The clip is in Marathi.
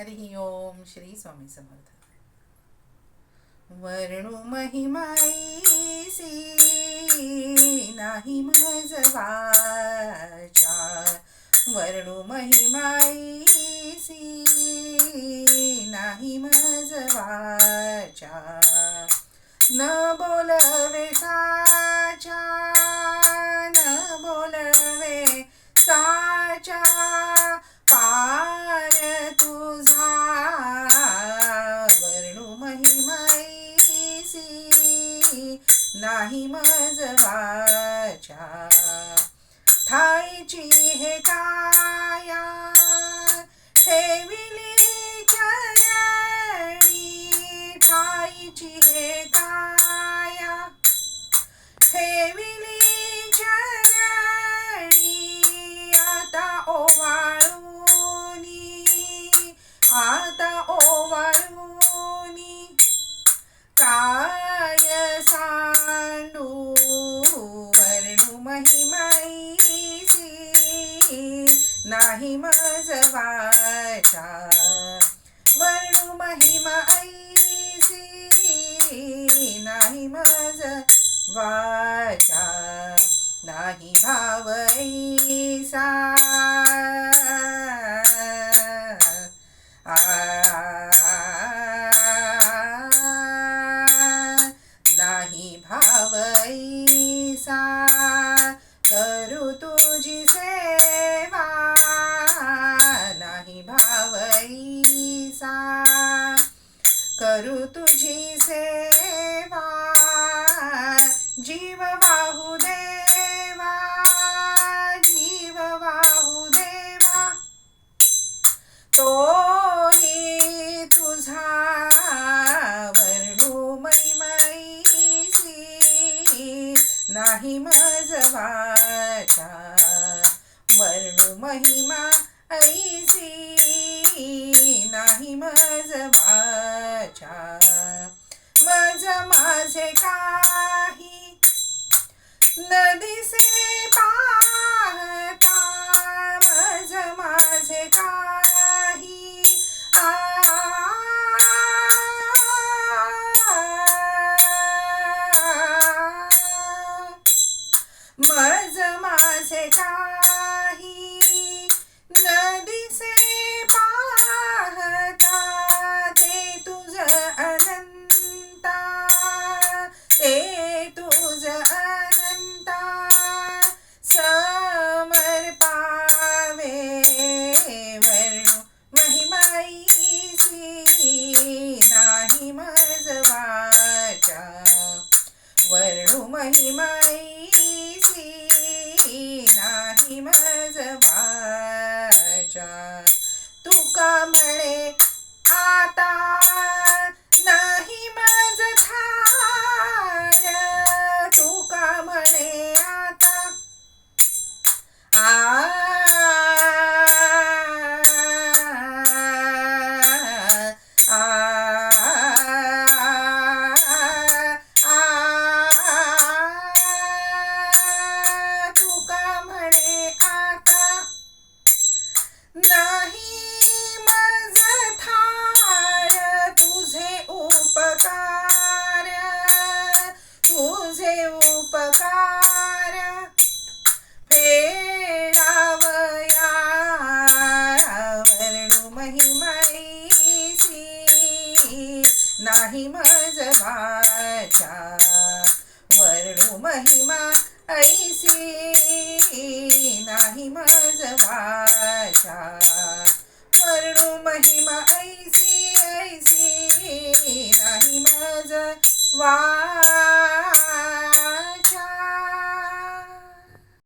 हरि ओम श्री स्वामी समर्थ. वर्णू महिमाईसी नाही मज वाचा, वर्णू महिमाईसी नाही मज वाचा. न बोलवे साचा, न बोलवे साचा, पार तुझा वर्णू महिमाईसी नाही मज वाचा. ठाईची हे काया ठेविली चरणी, ठाईची हे काया ठेविली चरणी. आता ओवाळूनी काय सांडू, वर्णू महिमाईसी नाही मज वाचा. वर्णू महिमाईसी नाही मज वाचा. नाही भावैसा नाही भावैसा करू तुझी सेवा. नाही भावैसा करू तुझी सेवा. जीव वाहू देवा, जीव वाहू देवा, तोही तुझा वर्णू महिमाईसी नाही मज वाचा. वर्णू महिमाईसी नाही मज वाचा. मज माझे काही न दिसे पाहता, मज माझे काही मज माझे काही न दिसे पाहता. ते तुझ अनंता, ते तुझ अनंता समर्पावे. वर्णू महिमाईसी नाही मज वाचा. वर्णू महिमाईसी नाही मज वाचा. तुका म्हणे आता नाही मज थार, तुका म्हणे आता तुका म्हणे आता नाही मज थार. तुझे उपकार, तुझे उपकार फेडावया. वर्णू महिमाईसी नाही मज वाचा. वर्णू महिमाईसी नाही मज वाचा. वर्णू महिमाईसी नाही मज वाचा.